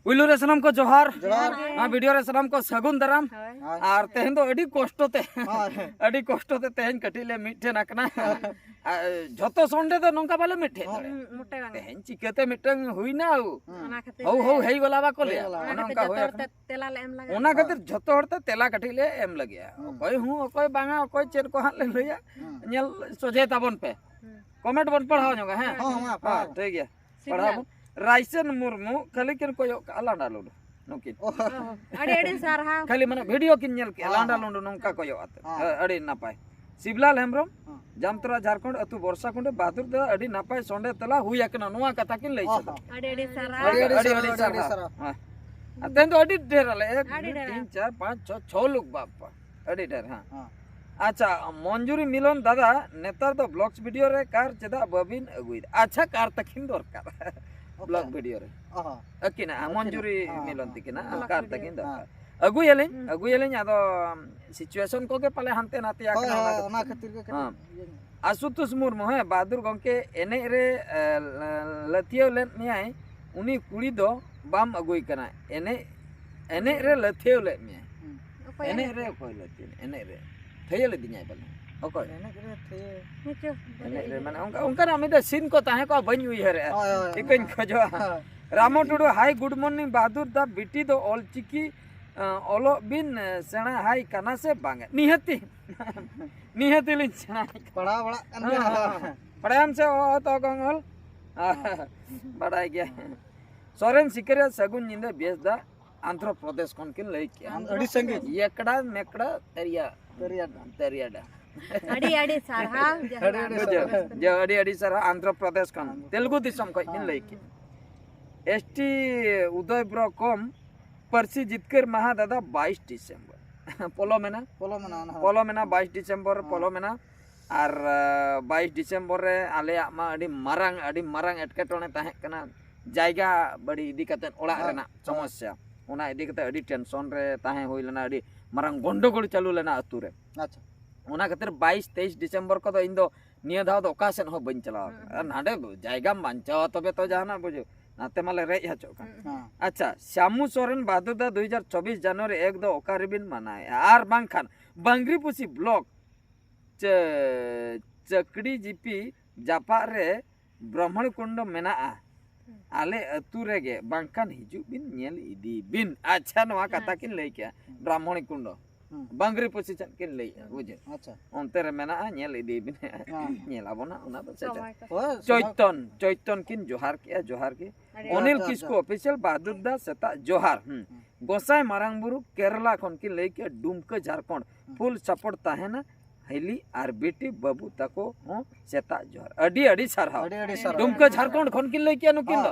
उइलू रे सनम को जोहार वीडियो रे सनम को सगुन दराम और तेहन दो अडी कष्ट ते तेहन कटी ले मिठे नकना झतो संडे तो नंका बाले मिठे तेहन चिकते मिटंग हुइना हो हेई वाला बा को ले नंका होय तेला ले एम लगे ओना खातिर झतो हरते तेला कटी ले एम लगे ओकोय हूं ओकोय बांगा ओकोय चेर को हां ले लया नेल सोजे ताबन पे कमेंट बन पढ़ाओ जोगा हैं हां ठीक है पढ़ाओ राइसन मुर्मू खाली किन को लांडा लोडो नोकिन अड़ी अड़ी सारहा खाली माने वीडियो किन नेल के लांडा लोडो नंका को अड़ी नापाय शिवलाल हेमब्रम जामतरा झारखंड अतु वर्षा कुंड बहादुर दा अड़ी नापाय सोंडे तला हुई एकना नुआ कथा किन लई छ अड़ी अड़ी सारहा अतेन तो अड़ी ढेर ले 1 2 3 4 5 6 6 लोग बापा अड़ी ढेर हां अच्छा मंजूरी मिलन दादा नेतार तो ब्लॉग्स वीडियो रे कार चदा बबिन अगुई अच्छा कार तकिन दरकार ब्लॉग वीडियो रे अकिना मंजूरी मिलन तिकिना कार तकिन दरकार अगुयलेन आदो सिचुएशन को के पाले हनते नाते आकना ओना खातिर के आशुतोष मुर्मू है बहादुर गंके एने रे लथियो लेन मियाय उनी कुड़ी दो बाम अगुई कना एने रे लथियो ले मियाय एने रे कोई लथियो एने रे थैले दिन्याय बले ओको एने रे थे एने रे माने उनका नाम दे सीन को ताहे को बन हुई है इकन खजो रामो टुडू हाय गुड मॉर्निंग बहादुर दा बिटी दो ऑल चिकी ओलो बिन सेना हाय कना से बांगे निहती लिन सेना पढ़ा बड़ा पढ़ाम से ओ तो गंगल बड़ा गया सोरेन सिकरिया सगुन निंदे बेस दा आंध्र प्रदेश कोन किन लई के अडी संगे एकड़ा मेकड़ा तेरियाडा अडी अडी सरहा जो अडी सरहा आंध्र प्रदेश कोन तेलुगु दिसम को किन लई के एसटी उदय ब्रो कम परसी जितकर महा दादा 22 डिसेंबर पोलो मेना 22 डिसेंबर पोलो मेना और 22 डिसेंबर रे आले मा अडी मारंग एटकेटोने ताहे कना जायगा बड़ी इदी कते ओड़ा रेना समस्या ओना इदी कते अडी टेंशन रे ताहे होई लेना अडी मारंग गंडगोल चालू लेना अतु रे अच्छा ओना खातिर 22 23 डिसेंबर को तो इन दो निया धाव दो ओकासेन हो बन चला नाडे जायगा बांचाओ तबे तो जाना बुझो नाते माले रे हचो का अच्छा श्यामू सोरेन बहादुर दा 2024 जनवरी 1 दो ओकारिबिन मनाए आर बांखान बांग्रीपुसी ब्लॉक चकड़ी जीपी जापा रे ब्राह्मण कुंड मेना आले अतु रेगे बांखान हिजु बिन नेल इदी बिन अच्छा नवा कथा किन लई के ब्राह्मण कुंड बांग्रीपुसी चन किन लई बुझे अच्छा ओनते रे मेना नेल इदी बिन नेल आबोना ओना तो चैतन किन जोहार के अनिल किसको ऑफिशियल बहादुर दा सेता जोहार गोसाई मारांगबुरु केरला खन किन लई के डुमका झारखंड फुल सपोर्ट ताहेना हेली आर बेटी बाबू तको हो सेता जोहार अडी सरहा डुमका झारखंड खन किन लई के नुकिन द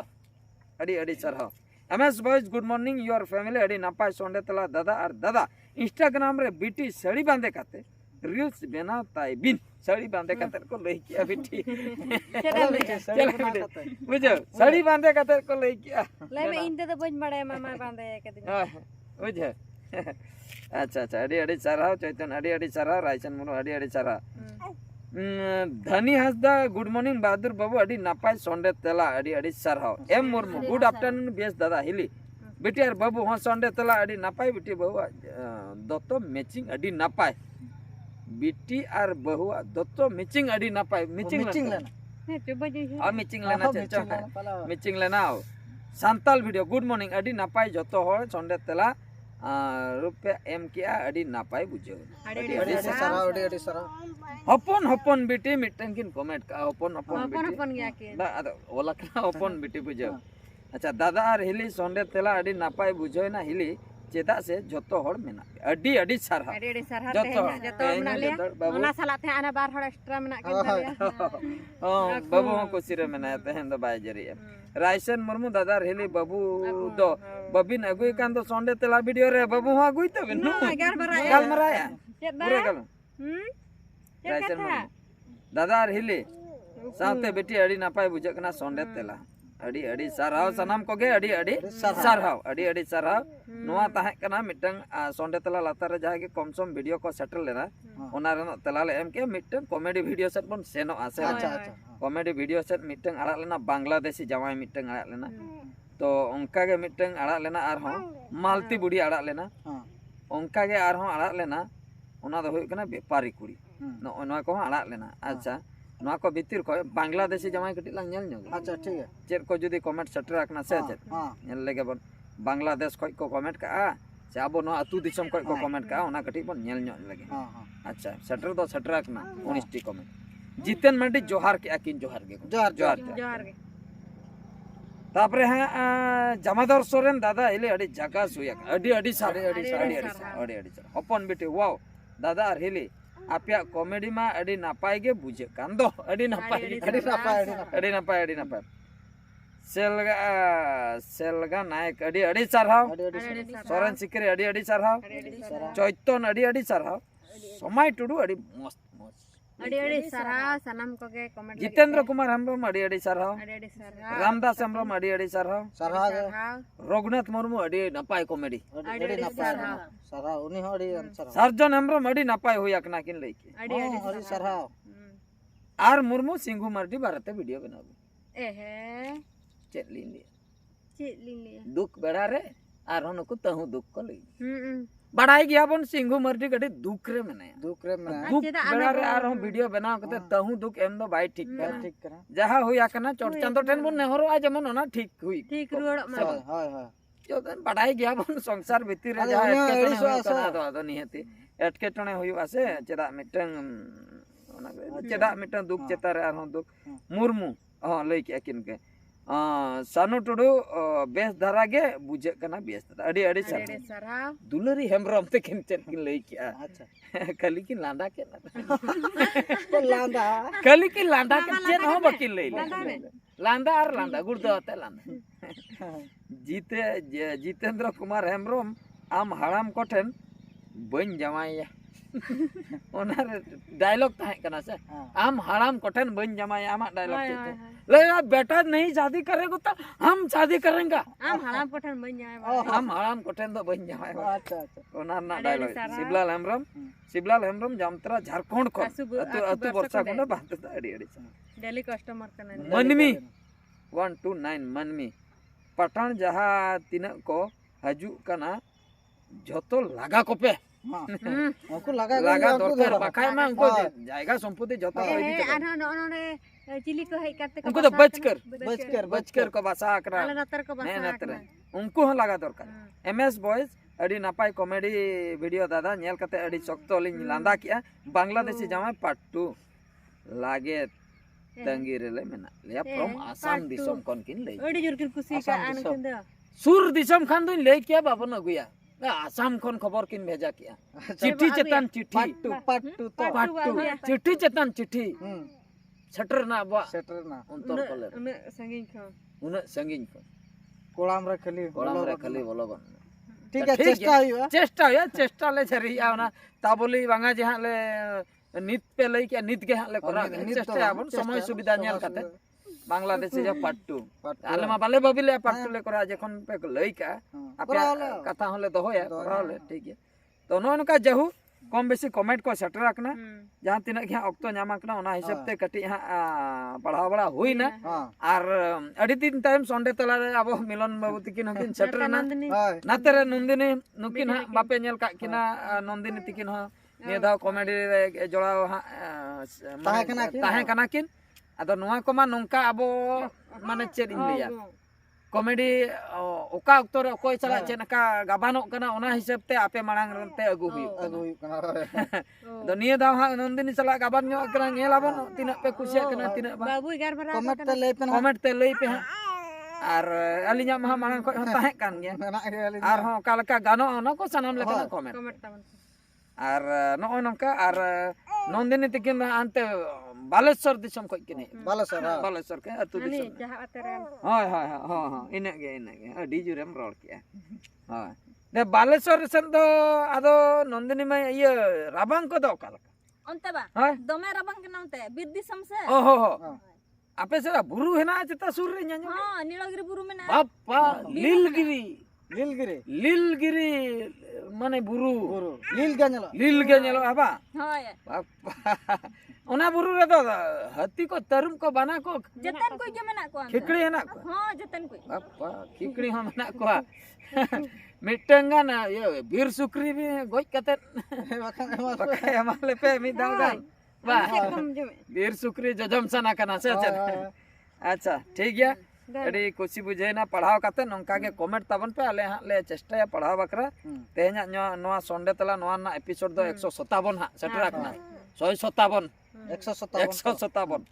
अडी सरहा MS boys good morning your family अडी नापाय सोंडे तला दादा और दादा इंस्टाग्राम रे बीटी साड़ी बांधे काते रील्स बना ताई बिन साड़ी बांधे काते को लई किया बेटी बुझो साड़ी बांधे काते को लई किया ले में इनते तो बन बड़े मामा बांधे के दिन बुझो अच्छा अडी सरहा चैतन अडी सरहा राइसन मुनो अडी सरहा धनी हसदा गुड मॉर्निंग बहादुर बाबू अडी नापाय सोंडे तेला अडी सरहा एम मुर्मू गुड आफ्टरनून बेस दादा हिली बेटी और बाबू हाँ सोंडे तला अडी नापाय बेटी बहु दत्तो मैचिंग अडी नापाय बेटी और बहु दत्तो मैचिंग अडी नापाय मैचिंग लेना मैचिंग लेना सांताल वीडियो गुड मॉर्निंग अडी नापाय जतो हो सोंडे तला रुपया एम किया अडी नापाय बुझो अडी सरा हपन बेटी मिटन किन कमेंट का हपन गया के अद ओला का हपन बेटी बुझो अच्छा दादा और हिली सोंडे तेला अडी नापाय बुझो ना हिली चेदा से जतो हड़ मेना अडी सरहा जतो मेना ले ओना साला थे आना बार हड़ एक्स्ट्रा मेना के बाबू हो खुशी रे मेना तेहन दो बाय जरिया राइसन मुर्मू दादा हिली बाबू दो बबिन अगुई कान दो सोंडे तेला वीडियो रे बाबू हो अगुई तो बिन गल मराया पूरे गल राइसन मुर्मू दादा हिली साथे बेटी अडी नापाय बुझे कना सोंडे तेला अडी सरहाव सनाम को गे अडी सरहाव नोआ ताहे कना मिटंग सोंडे तला लातार रे जागे कम सम वीडियो को सेटल लेना ओना रे तला ले एम के मिटंग कॉमेडी वीडियो सेट बन सेनो आसे अच्छा कॉमेडी वीडियो सेट मिटंग आड़ा लेना बांग्लादेशी जवाई मिटंग आड़ा लेना तो उनका के मिटंग आड़ा लेना आर हो मालती बुढ़ी आड़ा लेना उनका के आर हो आड़ा लेना उना दो हुई कना व्यापारी कुड़ी नोआ को आड़ा लेना अच्छा नोआ को भीतर को बांग्लादेशी जमाई कटी लांग नेल ᱧᱚᱜ अच्छा ठीक है चेर को जुदी कमेंट सेटर रखना से चेत नेल लेगे बन बांग्लादेश को कमेंट का से अब नो अतु दिसम को कमेंट का ओना कटी बन नेल ᱧᱚᱜ लगे अच्छा सेटर दो सेटर रखना 19 टी कमेंट जितेन मंडी जोहार के अकिन जोहार के जोहार के तापरे है जमादार सोरेन दादा इले अडी जगह सुया अडी सारे हपन बेटे वाओ दादा और हिली आपिया कॉमेडी मा अडी नापाय गे बुझे कान दो अडी नापाय सेलगा नायक अडी सारहाव सोरेन सिकरी अडी सारहाव चैतन अडी सारहाव समय टुडू अडी मस्त अड़ी सारहाव सनम को के कमेंट जितेंद्र कुमार हेम्ब्रम अड़ी सारहाव रामदास हेम्ब्रम अड़ी सारहाव रघुनाथ मुर्मू अड़ी नपाय कॉमेडी सारहाव उनी हो अड़ी सरजन हेम्ब्रम अड़ी नपाय होया कना किन लईके अड़ी सारहाव आर मुर्मू सिंघू मर्डी भारते वीडियो बनाबो एहे चेत लिन दुख बेड़ा रे आर होनको तहु दुख को लई बड़ाई गया बन सिंघू मर्डी गडी दुख रे मने दुख बेड़ा रे आर हम वीडियो बनाव कते तहु दुख एम दो बाई ठीक करा जहा होया कना चोट चंदो ठेन बन नेहरो आ जमन ओना ठीक हुई ठीक रुड़ हाय जो बड़ाई गया बन संसार भीतर रे जहा एटके निहती एटके टणे हुई आसे चेदा मिटंग ओना चेदा मिटंग दुख चेता रे आर हम दुख मुर्मू लई के किन के सानु टुडू बेस धरा गे बुझे कना बेस अड़ी सारा दुलरी हेम्ब्रम ते किन चेत किन लई के अच्छा कली की लांदा के लांदा कली की लांदा के चेन हो बकिन लई लांदा आर लांदा गुड़दो ते लांदा जितेंद्र कुमार हेम्ब्रम आम हराम कोठेन बन जमाया ओनार डायलॉग ताहे कना से आम हराम कोठेन बन जमाया आमा डायलॉग चेते ले बेटा नहीं शादी करेगा तो हम शादी करेंगे हम हराम कोठेन बन जमाया हम हराम कोठेन तो बन जमाया अच्छा ओनार ना डायलॉग शिवलाल हेम्ब्रम जामत्रा झारखंड को अतु वर्षा कोन बात अड़ी डेली कस्टमर कना मनमी 129 मनमी पठान जहा तिना को हजू कना जतो लगा कोपे उनको लगा दरकार बाकाय मा उनको जायगा संपत्ति जतो इदी चिली को है करते उनको तो बचकर को बसा करा नतर उनको हो लगा दरकार एमएस बॉयज अडी नापाय कॉमेडी वीडियो दादा नेल कते अडी सख्तो लिन लांदा किया बांग्लादेशी जामा पार्ट 2 लागे तंगी रेले मेना ले फ्रॉम आसाम दिसम कोन किन ले अडी जोर किन खुशी का आन किन द सुर दिसम खान दुन ले किया बाबन अगुया आसाम कोन खबर किन भेजा किया चिट्ठी चेतन चिट्ठी पार्ट 2 चिट्ठी चेतन चिट्ठी सेटर ना अंतर कलर उन संगिन खन कोलाम रे खाली बोलबन ठीक है चेष्टा ले झरिया ना ताबोली बांगा जे हाले नित पे लई के नित के हाले करा चेष्टा आबन समय सुविधा नेल कते बांग्लादेश जे पार्ट 2 आले मा बाले बबिले पार्ट 2 ले करा जखन पे लई का आपे कथा होले दोहोया कराले ठीक है तो नोनका जहू कम बेसी कमेंट को सेटर रखना जहां तिना के ऑक्तो नामकना ओना हिसाब ते कटी हा पढ़ाव बड़ा हुई ना और अडी दिन टाइम संडे तला रे अब मिलन बाबू तिकिन हकिन सेटर ना नातरे नंदिनी नुकिन हा बापे नेल का किना नंदिनी तिकिन हा निया दा कॉमेडी रे जोड़ा हा ताहे कना किन अदो नोआ को मा नंका अब माने चेद इन लिया कॉमेडी ओका अक्तो रे कोई चला चेनका गाबानो कना ओना हिसाब ते आपे मांग रते अगु हुई कना दो निया दा हा नंदिनी चला गाबान न्यो कना नेलाबन तिना पे खुशी कना तिना बाबू 11 बरा कमेंट ते लई पे हा आर अलिnya महा मांग को ताहे कान गे आर हो कालका गानो ओना को सनाम लेका कमेंट आर नो नंका आर नंदिनी तिकिन अंते बालेश्वर दिसम को किने बालेश्वर के अतु दिसम हां इने गे अडी जुरेम रोड के हां दे बालेश्वर सन दो आदो नंदिनी में ये राबांग को दो काल अंते बा दमे राबांग के नामते बीर दिसम से ओहो आपे से बुरु हेना चिता सुर रे न्या हां नीलगिरी बुरु में ना बाप्पा नीलगिरी लीलगिरी माने बुरु लील गे नेलो लील गे नेलो बा होय ओना बुरु रे तो हाथी को तरुम को बना को जतन कोई के मेना को खिकड़ी है ना को हां जतन कोई बापा खिकड़ी हम ना को मिटंगा ना ये बीर सुकरी भी गोज कते बकाय हमारे पे मिदाव गान बा कम जमे बीर सुकरी जजम सना कना से अच्छा ठीक गया अड़ी कुछ बुझे ना पढ़ाव कते नंका के कमेंट तबन पे आले हां ले चेष्टा पढ़ाव बकरा तेहना नोआ संडे तला नोआ ना एपिसोड दो 157 हा सेटरा कना 157 157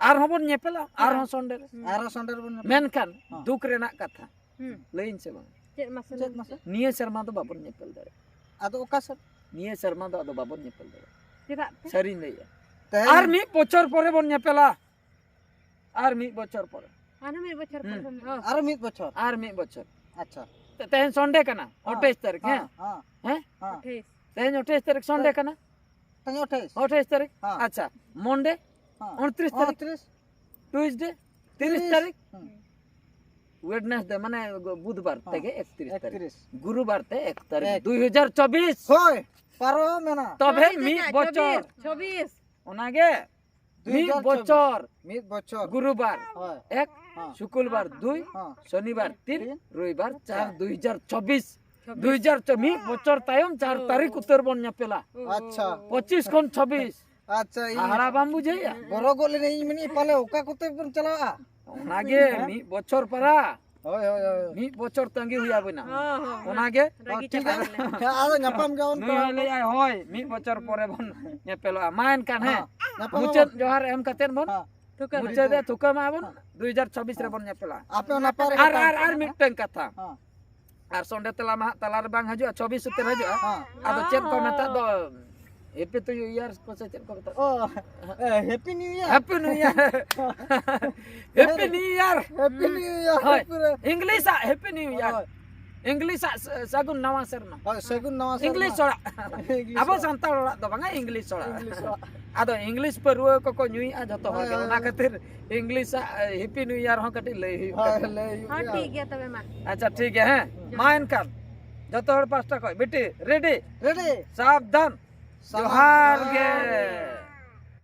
आर हबन नेपेला आर हon संडे बन मेनखान दुख रेना कथा लेइन से बन चेत मासे निये शर्मा तो बाबन नेपेल दारे आदो ओका सर निये शर्मा तो आदो बाबन नेपेल दारे चेदा सरी नहीं आर मी बचर परे बन नेपेला आर मी बचर परे आना मेरे बच्चर पर आर मित बचर अच्छा तेहन संडे कना 28 तारीख हैं हैं हां तेहन 28 तारीख संडे कना तंग 28 तारीख हाँ। अच्छा मंडे 29 तारीख ट्यूसडे 30 तारीख वेडनेसडे माने बुधवार तेगे 31 तारीख गुरुवार ते 1 तारीख 2024 होय पारो मेना तबे मी बचर 24 ओनागे मी बचर मित बचर गुरुवार होय 1 शुक्रवार 2 हां शनिवार 3 रविवार 4 2024 2024 मी बचर तायम 4 तारीख उत्तर बन नेपेला अच्छा 25 खन 26 अच्छा हारा बाम्बू जइया बरो गोले नहीं मनी पाले ओका कोते बन चलावा ओनागे मी बचर परा होय होय होय मी बचर तंगी हुया बना हां ओनागे ठीक है आदो न्यापाम गाउन नुय ले आय होय मी बचर परे बन नेपेला मायन कान है न्यापाम मुचत जोहार एम कतेन बन थुका मुचत दे थुका मा बन 2024 रे बन नेपेला आपे नापारे आर मिटन कथा हां आर संडे तला मा तलार बांग हजु 24 उतर हजु हां आदो चेक को मेता दो हैप्पी टू यू ईयर को से चेक को मेता ओ happy new year happy new year happy new year happy new year होय English happy new year English सगुन नवा सरना होय सगुन नवा सर इंग्लिश सोड़ा अब संताल ओड़ा दो बांगा इंग्लिश सोड़ा आदो इंग्लिश पर रुए को न्यूई आ जतो हो ना खातिर इंग्लिश हैप्पी न्यू ईयर हो कटी ले हां हां ठीक है तबे मा अच्छा ठीक है हैं माइन कर जतो हर पांचटा को बेटी रेडी रेडी सावधान जोहार गे